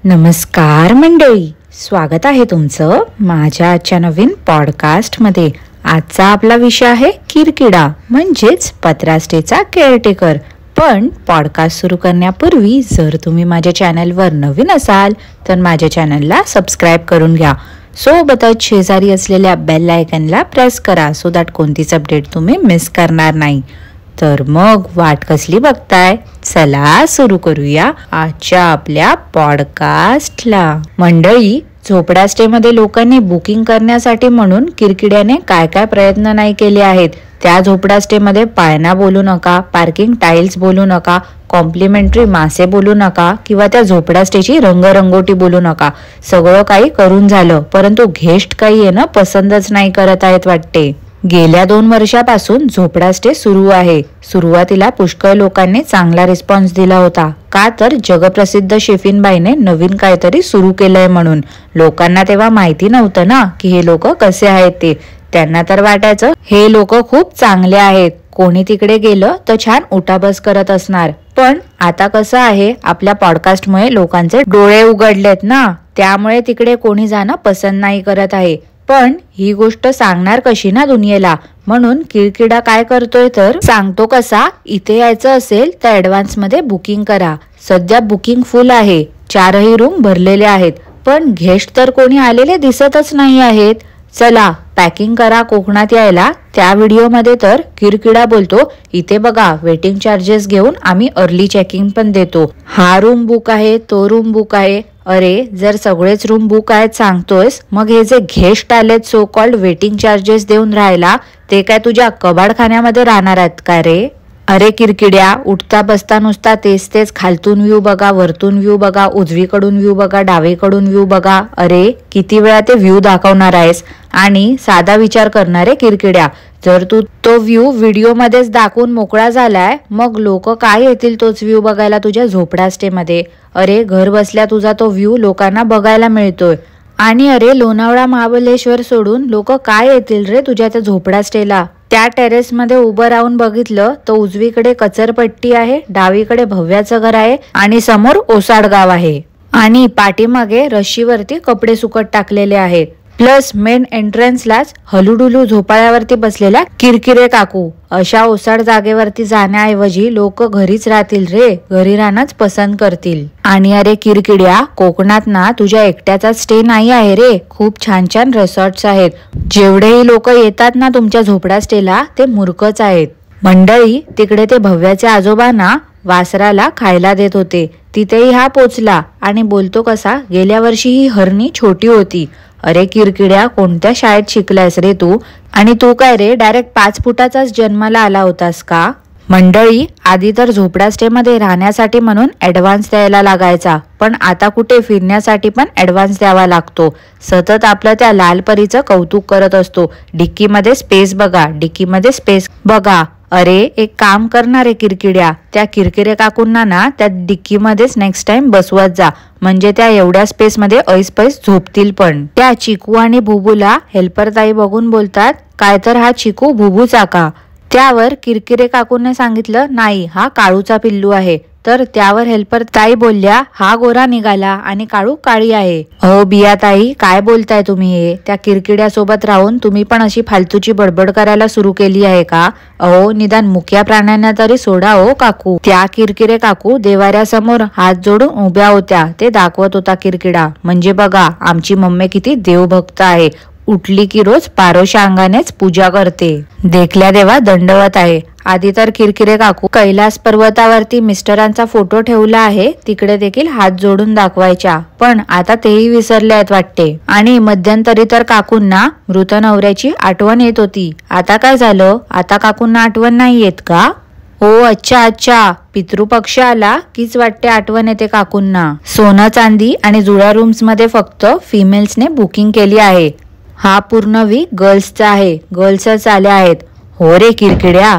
नमस्कार मंडळी, स्वागत आहे तुमचं माझ्या आजच्या नवीन पॉडकास्टमध्ये। आजचा आपला विषय आहे किरकिडा म्हणजेच पत्रास्टेचा केअरटेकर। पण पॉडकास्ट सुरू करण्यापूर्वी जर तुम्ही माझ्या चॅनलवर नवीन असाल तर माझ्या चॅनलला सबस्क्राईब करून घ्या। सोबतच शेजारी असलेल्या बेल आयकॉनला प्रेस करा सो दॅट कोणतीच अपडेट तुम्ही मिस करणार नाही। तर मग वाट कसली बघताय, चला सुरू करूया आजच्या आपल्या पॉडकास्टला। मंडळी, झोपडा स्टे मध्ये लोकांनी बुकिंग करण्यासाठी म्हणून किरकिड्याने काय काय प्रयत्न नाही केले आहेत। त्या झोपडा स्टे मध्ये पाळणा बोलू नका, पार्किंग टाइल्स बोलू नका, कॉम्प्लिमेंटरी मासे बोलू नका किंवा त्या झोपडा स्टेची रंगरंगोटी बोलू नका। सगळं काही करून झालं, परंतु गेस्ट काही येणं पसंतच नाही करत आहेत वाटते। गेल्या 2 वर्षापासून झोपडा स्टे सुरू आहे। सुरुवातीला पुष्कळ लोकांनी चांगला रिस्पॉन्स दिला होता, का तर जगप्रसिद्ध शेफीनबाईने नवीन काहीतरी सुरू केलंय म्हणून। लोकांना तेव्हा माहिती नव्हतं ना की हे लोक कसे आहेत ते। त्यांना तर वाटायचं हे लोक खूप चांगले आहेत, कोणी तिकडे गेलं तर छान उठाबस करत असणार। पण आता कसं आहे, आपल्या पॉडकास्टमुळे लोकांचे डोळे उघडलेत ना, त्यामुळे तिकडे कोणी जाणं पसंत नाही करत आहे। पण ही गोष्ट सांगणार कशी ना दुनियेला, म्हणून किरकिडा काय करतोय तर सांगतो कसा। इथे यायचं असेल तर ऍडव्हान्स मध्ये बुकिंग करा। सध्या बुकिंग फुल आहे, 4ही रूम भरलेले आहेत, पण गेस्ट तर कोणी आलेले दिसतच नाही आहेत। चला पॅकिंग करा कोकणात यायला। त्या व्हिडिओ मध्ये तर किरकिडा बोलतो, इथे बघा वेटिंग चार्जेस घेऊन आम्ही अर्ली चेकिंग पण देतो। हा रूम बुक आहे, तो रूम बुक आहे। अरे जर सगळेच रूम बुक आहेत सांगतोयस, मग हे जे गेस्ट आलेत सो कॉल्ड वेटिंग चार्जेस देऊन राहायला, ते काय तुझ्या कबाडखान्यामध्ये राहणार आहेत का रे? अरे किरकिड्या, उठता बसता नुसता तेच तेच, खालतून व्ह्यू बघा, वरतून व्ह्यू बघा, उजवीकडून व्ह्यू बघा, डावीकडून व्ह्यू बघा। अरे किती वेळा ते व्ह्यू दाखवणार आहेस? आणि साधा विचार करणारे किरकिड्या, जर तू तो व्ह्यू व्हिडिओ मध्येच दाखवून मोकळा झालाय, मग लोक काय येतील तोच व्ह्यू बघायला तुझ्या झोपडा स्टे मध्ये? अरे घर बसल्या तुझा तो व्ह्यू लोकांना बघायला मिळतोय। आणि अरे लोणावळा महाबलेश्वर सोडून लोक काय येतील रे तुझ्या त्या झोपडा स्टेला? त्या टेरेस मध्ये उभं राहून बघितलं तर उजवीकडे कचरपट्टी आहे, डावीकडे भव्याचं घर आहे आणि समोर ओसाड गाव आहे। आणि पाठीमागे रशीवरती कपडे सुकत टाकलेले आहेत। प्लस मेन एंट्रन्सलाच हलुडुलू झोपाळ्यावरती बसलेला किरकिरे काकू। अशा ओसाड जागेवरती जाण्याऐवजी लोक घरीच राहतील रे, घरी राहणंच पसंत करतील। आणि अरे किरकिड्या, कोकणात ना तुझ्या एकट्याचा स्टे नाही आहे रे, खूप छान छान रिसॉर्ट्स आहेत। जेवढेही लोक येतात ना तुमच्या झोपडा स्टेला ते मूर्खच आहेत। मंडळी, तिकडे ते भव्याचे आजोबा ना वासराला खायला देत होते, तिथेही हा पोचला आणि बोलतो कसा, गेल्या वर्षी ही हरणी छोटी होती। अरे किरकिड्या, कोणत्या शाळेत शिकलायस रे तू? आणि तू काय रे डायरेक्ट 5 फुटाचाच जन्माला आला होतास का? मंडळी, आधी तर झोपडा स्टे मध्ये राहण्यासाठी म्हणून ऍडव्हान्स द्यायला लागायचा, पण आता कुठे फिरण्यासाठी पण ऍडव्हान्स द्यावा लागतो। सतत आपलं त्या लाल परीचं कौतुक करत असतो, डिक्कीमध्ये स्पेस बघा, डिक्कीमध्ये स्पेस बघा। अरे एक काम करणारे किरकिड्या, त्या किरकिरे काकूंना ना त्या डिक्कीमध्येच नेक्स्ट टाइम बसवत जा, म्हणजे त्या एवढ्या स्पेस मध्ये ऐसपैस झोपतील पण। त्या चिकू आणि भुबूला हेल्पर ताई बघून बोलतात, काय तर हा चिकू भुबूचा का? त्यावर किरकिरे काकूने सांगितलं, नाही हा काळूचा पिल्लू आहे। तर त्यावर हेल्पर ताई बोलल्या, हा गोरा निघाला आणि काळू काळी आहे। अहो बिया ताई, काय बोलताय तुम्ही हे? त्या किरकिड्यासोबत राहून तुम्ही पण अशी फालतूची बडबड करायला सुरू केली आहे का? अहो निदान मुक्या प्राण्यांना तरी सोडा हो काकू। त्या किरकिरे काकू देवाऱ्यासमोर हात जोडून उभ्या होत्या, ते दाखवत होता किरकिडा, म्हणजे बघा आमची मम्मी किती देवभक्त आहे, उठली की रोज पारोशा अंगानेच पूजा करते, देखल्या देवा दंडवत आहे। आधी तर किरकिरे काकू कैलास पर्वतावरती मिस्टरांचा फोटो ठेवला आहे तिकडे देखील हात जोडून दाखवायच्या, पण आता तेही विसरले आहेत वाटते। आणि मध्यंतरी तर काकूंना मृत नवऱ्याची आठवण येत होती, आता काय झालं? आता काकूंना आठवण नाही येत का? ओ अच्छा अच्छा, पितृपक्ष आला कीच वाटते आठवण येते काकूंना। सोनं चांदी आणि जुळ्या रूम्स मध्ये फक्त फिमेल्सने बुकिंग केली आहे। हा पूर्ण वीक गर्ल्सचा आहे, गर्ल्सच आल्या आहेत। हो रे किरकिड्या,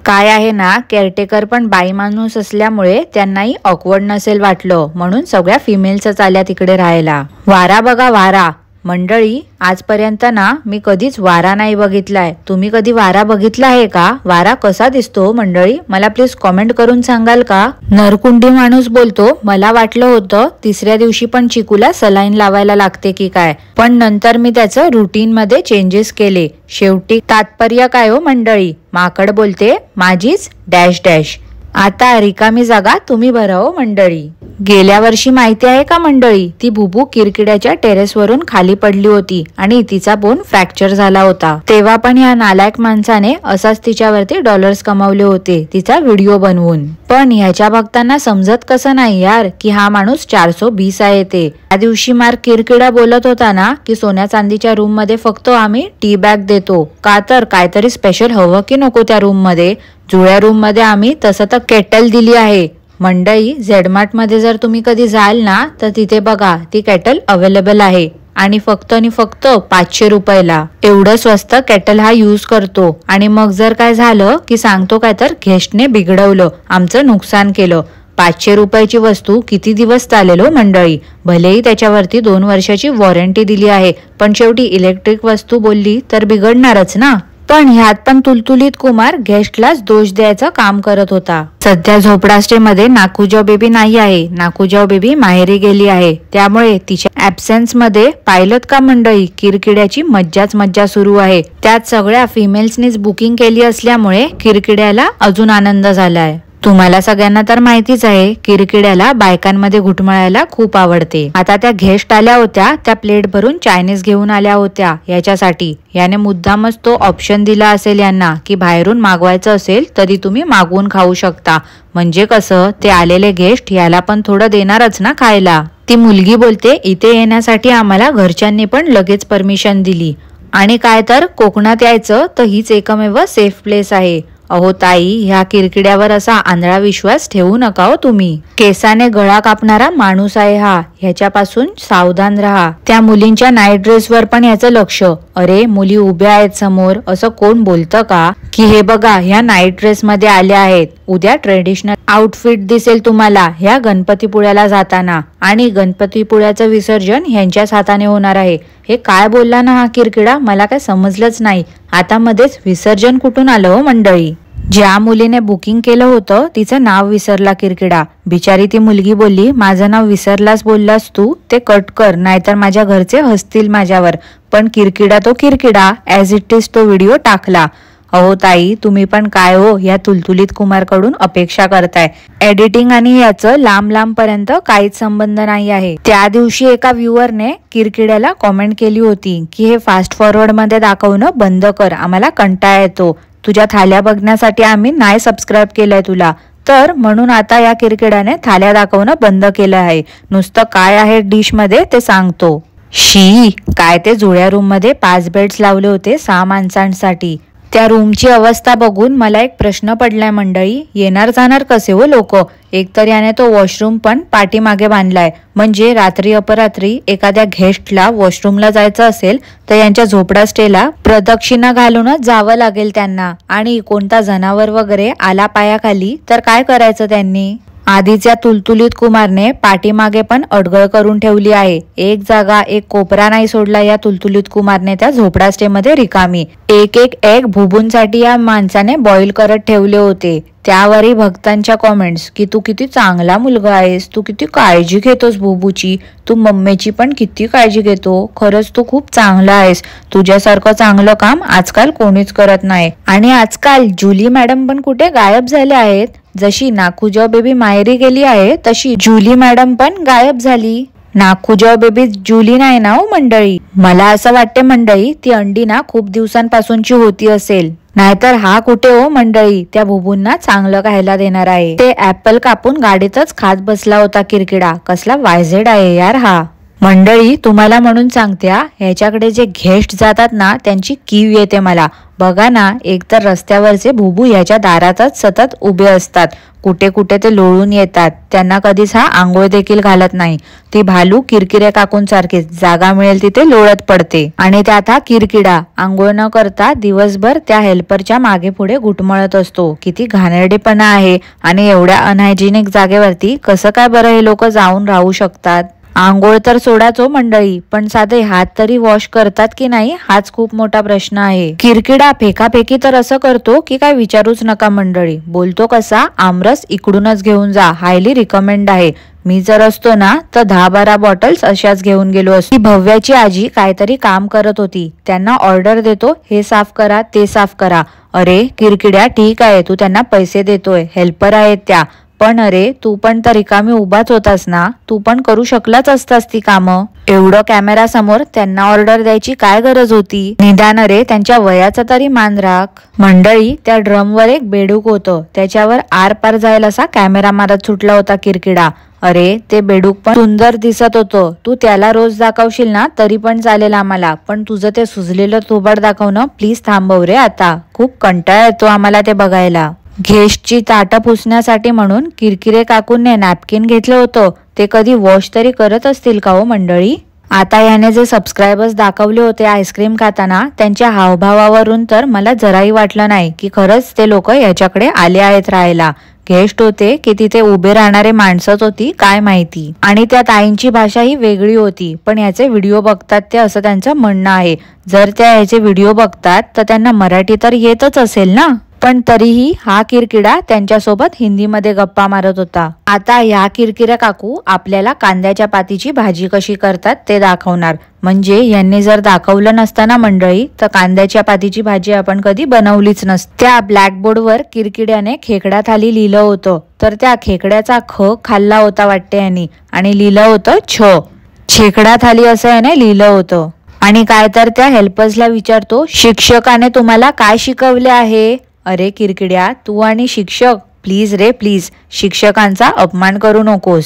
काय आहे ना, केअरटेकर पण बाई माणूस असल्यामुळे त्यांनाही ऑकवर्ड नसेल वाटलं, म्हणून सगळ्या फिमेल्सच आल्या तिकडे राहायला। वारा बघा वारा, मंडळी, आजपर्यंत ना मी कधीच वारा नाही बघितलाय. तुम्ही कधी वारा बघितला आहे का? वारा कसा दिसतो मंडळी? मला प्लीज कमेंट करून सांगाल का? नरकुंडी माणूस बोलतो, मला वाटलं होतं तिसऱ्या दिवशी पण चिकूला सलाईन लावायला लागते की काय, पण नंतर मी त्याचं रुटीन मध्ये चेंजेस केले. शेवटी तात्पर्य काय हो मंडळी? माकड बोलते, माझीच डॅश डॅश. आता रिकामी जागा तुम्ही भरा हो मंडळी. गेल्या वर्षी माहिती आहे का मंडळी, ती बुबू किरकिड्याच्या टेरेसवरून खाली पडली होती आणि तिचा बोन फ्रॅक्चर झाला होता. तेव्हा पण या नालायक माणसाने असाच तिच्यावरती डॉलर्स कमावले होते तिचा व्हिडिओ बनवून. पण ह्याच्या भक्तांना समजत कसं नाही यार की हा माणूस 420 आहे ते. त्या दिवशी मार किरकिडा बोलत होता ना की सोन्या चांदीच्या रूम मध्ये फक्त आम्ही टी बॅग देतो का, तर काहीतरी स्पेशल हवं की नको त्या रूम मध्ये. जुळ्या रूम मध्ये आम्ही तसं तर केटल दिली आहे. मंडई, झेडमार्ट मध्ये जर तुम्ही कधी जाल ना तर तिथे बघा ती केटल अवेलेबल आहे आणि फक्त 500 रुपयाला. एवढं स्वस्त केटल हा यूज करतो. आणि मग जर काय झालं की सांगतो काय तर गेस्टने बिघडवलं, आमचं नुकसान केलं. 500 रुपयाची वस्तू किती दिवस चालेल हो मंडळी? भलेही त्याच्यावरती 2 वर्षाची वॉरंटी दिली आहे, पण शेवटी इलेक्ट्रिक वस्तू बोलली तर बिघडणारच ना. पण ह्यात पण तुलतुलीत कुमार गेस्टलाच दोष द्यायचं काम करत होता. सध्या झोपडा स्टे मध्ये नाकूजाव बेबी नाही आहे. नाकूजाव बेबी माहेरी गेली आहे. त्यामुळे तिच्या ऍब्सेन्स मध्ये पाहिलत का मंडळी, किरकिड्याची मज्जाच मज्जा सुरू आहे. त्यात सगळ्या फिमेल्सनीच बुकिंग केली असल्यामुळे किरकिड्याला अजून आनंद झालाय. तुम्हाला सगळ्यांना तर माहितीच आहे किरकिड्याला बायकांमध्ये घुटमळायला खूप आवडते. आता त्या गेस्ट आल्या होत्या, त्या प्लेट भरून चायनीज घेऊन आल्या होत्या याच्यासाठी. याने मुद्दामच तो ऑप्शन दिला असेल यांना की बाहेरून मागवायचं असेल तरी तुम्ही मागवून खाऊ शकता. म्हणजे कसं, ते आलेले गेस्ट याला पण थोडं देणारच ना खायला. ती मुलगी बोलते, इथे येण्यासाठी आम्हाला घरच्यांनी पण लगेच परमिशन दिली आणि काय तर कोकणात यायचं तर हीच एकमेव सेफ प्लेस आहे. अहो ताई, ह्या किरकिड्यावर असा आंधळा विश्वास ठेवू नका हो तुम्ही. केसाने गळा कापणारा माणूस आहे हा, ह्याच्यापासून सावधान राहा. त्या मुलींच्या नाईट ड्रेसवर पण याचं लक्ष. अरे मुली उभ्या आहेत समोर, असं कोण बोलतं का की हे बघा ह्या नाईट ड्रेस मध्ये आल्या आहेत, उद्या ट्रेडिशनल आउटफिट दिसेल तुम्हाला ह्या गणपतीपुळ्याला जाताना, आणि गणपतीपुळ्याचं विसर्जन ह्यांच्याच हाताने होणार आहे. हे काय बोलला ना हा किरकिडा, मला काय समजलंच नाही. आता मध्येच विसर्जन कुठून आलं हो मंडळी? ज्या मुलीने बुकिंग केलं होतं तिचं नाव विसरला किरकिडा. बिचारी ती मुलगी बोलली, माझं नाव विसरलास बोललास तू, ते कट कर नाहीतर माझ्या घरचे हसतील माझ्यावर. पण किरकिडा तो किरकिडा, ऍज इट इज तो व्हिडिओ टाकला. अहो ताई, तुम्ही पण काय हो या तुलतुलीत कुमार कडून अपेक्षा करताय. एडिटिंग आणि याचं लांब पर्यंत काहीच संबंध नाही आहे. त्या दिवशी एका व्ह्युअरने किरकिड्याला कॉमेंट केली होती की हे फास्ट फॉरवर्ड मध्ये दाखवणं बंद कर, आम्हाला कंटाळा येतो. तुझ्या थाल्या बघण्यासाठी आम्ही नाही सबस्क्राईब केलंय तुला, तर म्हणून आता या किरकिड्याने थाल्या दाखवणं बंद केलं आहे. नुसतं काय आहे डिश मध्ये ते सांगतो. शी, काय ते जुळ्या रूम मध्ये 5 बेड्स लावले होते 6 माणसांसाठी. त्या रूमची अवस्था बघून मला एक प्रश्न पडलाय मंडळी, येणार जाणार कसे हो लोक? एकतर याने तो वॉशरूम पण पाठीमागे बांधलाय, म्हणजे रात्री अपरात्री एखाद्या गेस्टला वॉशरूमला जायचं असेल तर यांच्या झोपडा स्टेला प्रदक्षिणा घालूनच जावं लागेल त्यांना. आणि कोणता जनावर वगैरे आला पायाखाली तर काय करायचं त्यांनी? आधीच्या तुलतुलीत कुमारने पाठीमागे पण अडगळ करून ठेवली आहे. एक जागा, एक कोपरा नाही सोडला या तुलतुलीत कुमारने त्या झोपडा स्टे मध्ये रिकामी. एक भुबूंसाठी या माणसाने बॉईल करत ठेवले होते. त्यावरही भक्तांच्या कॉमेंट्स की तू किती चांगला मुलगा आहेस, तू किती काळजी घेतोस बुबूची, तू मम्मीची पण किती काळजी घेतो, खरंच तू खूप चांगला आहेस, तुझ्यासारखं चांगलं काम आजकाल कोणीच करत नाही. आणि आजकाल जुली मॅडम पण कुठे गायब झाल्या आहेत. जशी नाकूजाव बेबी माहेरी गेली आहे तशी जुली मॅडम पण गायब झाली. नाकूजाव बेबी जुली नाही ना हो मंडळी. मला असं वाटते मंडळी ती अंडी ना खूप दिवसांपासूनची होती असेल, नाहीतर हा कुठे हो मंडळी त्या बुबूंना चांगलं खायला देणार आहे. ते ऍपल कापून गाडीतच खात बसला होता किरकिडा. कसला वायझेड आहे यार हा. मंडळी तुम्हाला म्हणून सांगत्या, ह्याच्याकडे जे गेस्ट जातात ना त्यांची कीव येते मला. बघा ना, एकतर रस्त्यावरचे बुबू ह्याच्या दारातच सतत उभे असतात, कुठे कुठे ते लोळून येतात, त्यांना कधीच हा आंघोळ देखील घालत नाही. ती भालू किरकिरे काकूंसारखीच जागा मिळेल तिथे लोळत पडते. आणि त्यात हा किरकिडा आंघोळ न करता दिवसभर त्या हेल्परच्या मागे पुढे घुटमळत असतो. किती घाणेरडेपणा आहे. आणि एवढ्या अनहायजेनिक जागेवरती कसं काय बरं हे लोक जाऊन राहू शकतात? आंघोळ तर सोडाचो मंडळी, पण साधे हात तरी वॉश करतात की नाही हाच खूप मोठा प्रश्न आहे. किरकिडा फेकाफेकी तर असं करतो की काय विचारूच नका मंडळी. बोलतो कसा, आमरस इकडूनच घेऊन जा, हायली रिकमेंड आहे. मी जर असतो ना तर 10-12 बॉटल्स अशाच घेऊन गेलो असतो. भव्याची आजी काहीतरी काम करत होती, त्यांना ऑर्डर देतो हे साफ करा ते साफ करा. अरे किरकिड्या, ठीक आहे तू त्यांना पैसे देतोय, हेल्पर आहेत त्या, पण अरे तू पण तर रिकामी उभाच होतास ना, तू पण करू शकलाच असतास ती कामं. एवढं कॅमेरा समोर त्यांना ऑर्डर द्यायची काय गरज होती. निदान अरे त्यांच्या वयाचा तरी मान राख. मंडळी, त्या ड्रमवर एक बेडूक होतं, त्याच्यावर आर पार जायला असा कॅमेरा मारत सुटला होता किरकिडा. अरे ते बेडूक पण सुंदर दिसत होतं, तू त्याला रोज दाखवशील ना तरी पण चालेल आम्हाला, पण तुझं ते सुजलेलं थोबाड दाखवणं प्लीज थांबव रे आता, खूप कंटाळा येतो आम्हाला ते बघायला. गेस्टची ताटं पुसण्यासाठी म्हणून किरकिरे काकूंनी नॅपकिन घेतलं होतं, ते कधी वॉश तरी करत असतील का हो मंडळी. आता याने जे सबस्क्रायबर्स दाखवले होते आईस्क्रीम खाताना, त्यांच्या हावभावावरून तर मला जराही वाटलं नाही की खरंच ते लोक याच्याकडे आले आहेत राहायला. गेस्ट होते की तिथे उभे राहणारे माणसंच होती काय माहिती. आणि त्या ताईंची भाषा ही वेगळी होती, पण याचे व्हिडिओ बघतात ते असं त्यांचं म्हणणं आहे. जर त्या याचे व्हिडिओ बघतात तर त्यांना मराठी तर येतच असेल ना, पण तरीही हा किरकिडा त्यांच्यासोबत हिंदीमध्ये गप्पा मारत होता. आता या किरकिऱ्या काकू आपल्याला कांद्याच्या पातीची भाजी कशी करतात ते दाखवणार. म्हणजे यांनी जर दाखवलं नसताना मंडळी तर कांद्याच्या पातीची भाजी आपण कधी बनवलीच नसती. त्या ब्लॅकबोर्डवर किरकिड्याने खेकडा थाली लिहिलं होतं, तर त्या खेकड्याचा ख खाल्ला होता वाटते यांनी, आणि लिहिलं होतं छ, खेकडा थाली असं याने लिहिलं होतं. आणि काय तर त्या हेल्पर्सला विचारतो, शिक्षकाने तुम्हाला काय शिकवले आहे. अरे किरकिड्या, तू आणि शिक्षक, प्लीज रे प्लीज, शिक्षकांचा अपमान करू नकोस.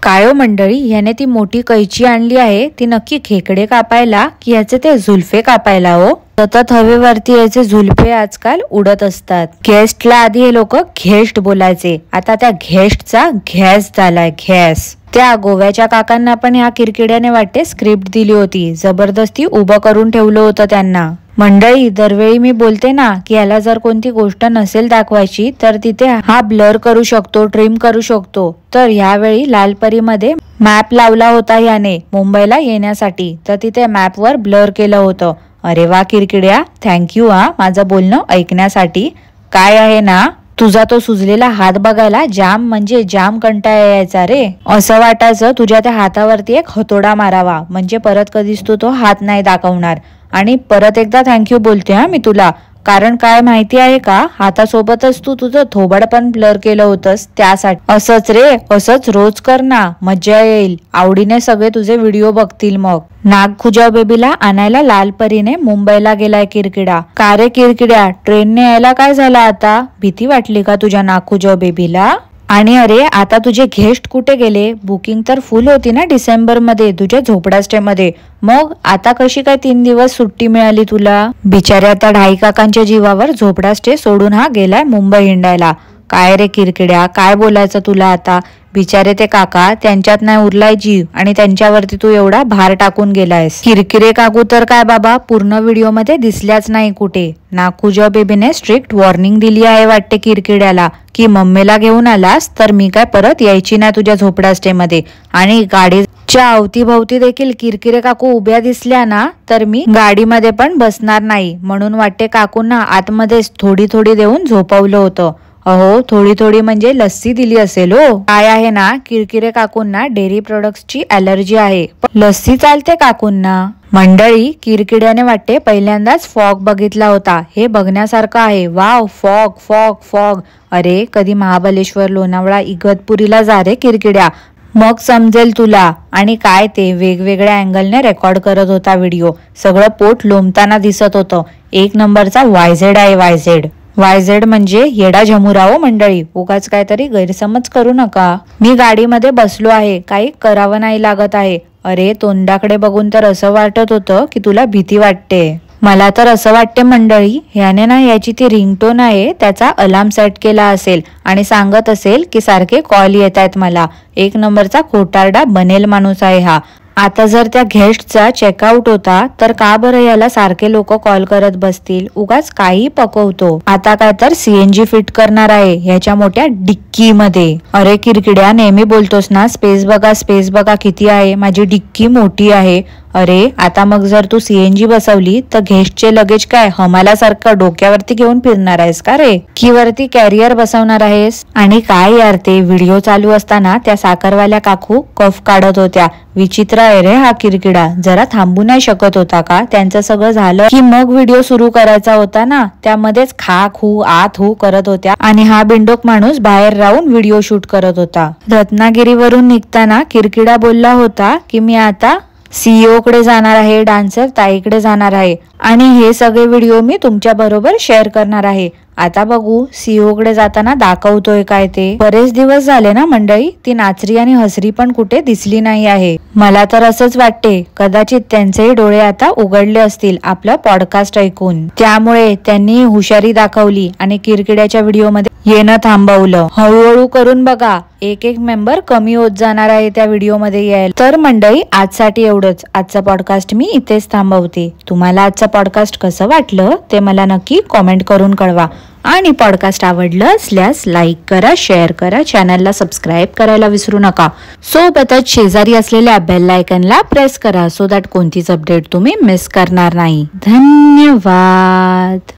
काय हो मंडळी, ह्याने ती मोठी कैची आणली आहे, ती नक्की खेकडे कापायला की याचे ते झुलफे कापायला हो. सतत हवेवरती याचे झुलफे आजकाल उडत असतात. गेस्टला आधी हे लोक घेस्ट बोलायचे, आता त्या घेस्टचा घॅस झालाय, घॅस. त्या गोव्याच्या काकांना पण ह्या किरकिड्याने वाटते स्क्रिप्ट दिली होती, जबरदस्ती उभं करून ठेवलं होतं त्यांना. मंडळी, दरवेळी मी बोलते ना की याला जर कोणती गोष्ट नसेल दाखवायची तर तिथे हा ब्लर करू शकतो, ट्रिम करू शकतो. तर ह्यावेळी लालपरीमध्ये मॅप लावला होता याने मुंबईला येण्यासाठी, तर तिथे मॅपवर ब्लर केलं होतं. अरे वा किरकिड्या, थँक्यू हा माझं बोलणं ऐकण्यासाठी. काय आहे ना, तुझा तो सुजलेला हात बघायला जाम म्हणजे जाम कंटाळा यायचा रे. असं वाटायचं तुझ्या त्या हातावरती एक हतोडा मारावा, म्हणजे परत कधीच तू तो हात नाही दाखवणार. आणि परत एकदा थँक्यू बोलते हा मी तुला, कारण काय माहिती आहे का, हातासोबतच तू तुझं थोबाड पण ब्लर केलं होतंस त्यासाठी. असंच रे, असंच रोज कर ना, मज्जा येईल, आवडीने सगळे तुझे व्हिडिओ बघतील मग. नागखुजाव बेबीला आणायला लालपरीने मुंबईला गेलाय किरकिडा. का रे किरकिड्या, ट्रेनने यायला काय झालं आता, भीती वाटली का तुझ्या नागखुजाव बेबीला. आणि अरे आता तुझे गेस्ट कुठे गेले, बुकिंग तर फुल होती ना डिसेंबर मध्ये तुझ्या झोपडा स्टे मध्ये, मग आता कशी काय 3 दिवस सुट्टी मिळाली तुला. बिचाऱ्या त्या ढाई काकांच्या जीवावर झोपडा स्टे सोडून हा गेलाय मुंबई हिंडायला. काय रे किरकिड्या, काय बोलायचं तुला आता. बिचारे ते काका, त्यांच्यात नाही उरलाय जीव आणि त्यांच्यावरती तू एवढा भार टाकून गेलायस. किरकिरे काकू तर काय बाबा पूर्ण व्हिडिओ मध्ये दिसल्याच नाही कुठे. नागखुजाव बेबीने स्ट्रिक्ट वॉर्निंग दिली आहे वाटते किरकिड्याला की मम्मीला घेऊन आलास तर मी काय परत यायची नाही तुझ्या झोपडा स्टे मध्ये. आणि गाडीच्या अवतीभवती देखील किरकिरे काकू उभ्या दिसल्या ना तर मी गाडीमध्ये पण बसणार नाही, म्हणून वाटते काकूंना आतमध्येच थोडी थोडी देऊन झोपवलं होतं. अहो थोडी थोडी म्हणजे लस्सी दिली असेल हो. काय आहे ना, किरकिरे काकूंना डेअरी प्रोडक्ट्सची ॲलर्जी आहे, लस्सी चालते काकूंना. मंडळी, किरकिड्याने वाटते पहिल्यांदाच फॉग बघितला होता, हे बघण्यासारखं आहे. Wow, fog fog fog. अरे कधी महाबलेश्वर, लोणावळा, इगतपुरीला जा रे किरकिड्या, मग समजेल तुला. आणि काय ते वेगवेगळ्या अँगलने रेकॉर्ड करत होता व्हिडिओ, सगळं पोट लोंबताना दिसत होतं. 1 नंबरचा वायझेड आहे, वायझेड. वायझेड म्हणजे येडा झमुरा हो मंडळी, उगाच काहीतरी गैरसमज करू नका. मी गाडीमध्ये बसलो आहे, काही करावं नाही लागत आहे. अरे तोंडाकडे बघून तर असं वाटत होतं की तुला भीती वाटते. मला तर असं वाटते मंडळी, ह्याने ना याची ती रिंगटोन आहे त्याचा अलार्म सेट केला असेल आणि सांगत असेल की सारखे कॉल येत आहेत मला. 1 नंबरचा खोटारडा बनेल माणूस आहे हा. आता जर त्या गेस्टचा चेकआउट होता तर का बरं याला सारखे लोक कॉल करत बसतील, उगाच काही पकवतो. आता काय तर सीएनजी फिट करणार आहे ह्याच्या मोठ्या डिक्की मध्ये. अरे किरकिड्या, नेहमी बोलतोस ना स्पेस बघा किती आहे, माझी डिक्की मोठी आहे. अरे आता मग जर तू सीएनजी बसवली तर गेस्टचे लगेज काय हमालासारखं डोक्यावरती घेऊन फिरणार आहेस का रे, की वरती कॅरियर बसवणार आहेस? आणि काय यार, ते व्हिडिओ चालू असताना त्या साखरवाल्या काकू कफ काढत होत्या. विचित्र आहे रे हा किरकिडा, जरा थांबू नाही शकत होता का? त्यांचं सगळं झालं की मग व्हिडिओ सुरू करायचा होता ना, त्यामध्येच खाक हू आत हू करत होत्या आणि हा बिंडोक माणूस बाहेर राहून व्हिडिओ शूट करत होता. रत्नागिरीवरून निघताना किरकिडा बोलला होता की मी आता सीईओ कडे जाणार आहे, डान्सर ताईकडे जाणार आहे आणि हे सगळे व्हिडिओ मी तुमच्या बरोबर शेअर करणार आहे. आता बघू सीईओ कडे जाताना दाखवतोय काय ते. बरेच दिवस झाले ना मंडळी, ती नाचरी आणि हसरी पण कुठे दिसली नाही आहे. मला तर असंच वाटते कदाचित त्यांचेही डोळे आता उघडले असतील आपलं पॉडकास्ट ऐकून, त्यामुळे त्यांनी हुशारी दाखवली आणि किरकिड्याच्या व्हिडिओ मध्ये येणं थांबवलं. हळूहळू करून बघा, एक एक मेंबर कमी होत जाणार आहे त्या व्हिडिओ मध्ये यायला. तर मंडळी आजसाठी एवढंच. आजचा पॉडकास्ट मी इथेच थांबवते. तुम्हाला आजचा पॉडकास्ट कसं वाटलं ते मला नक्की कॉमेंट करून कळवा आणि पॉडकास्ट आवडलं असल्यास लाईक करा, शेअर करा, चॅनलला सबस्क्राईब करायला विसरू नका. सोबतच शेजारी असलेल्या बेल आयकॉनला प्रेस करा सो दॅट कोणतीच अपडेट तुम्ही मिस करणार नाही. धन्यवाद.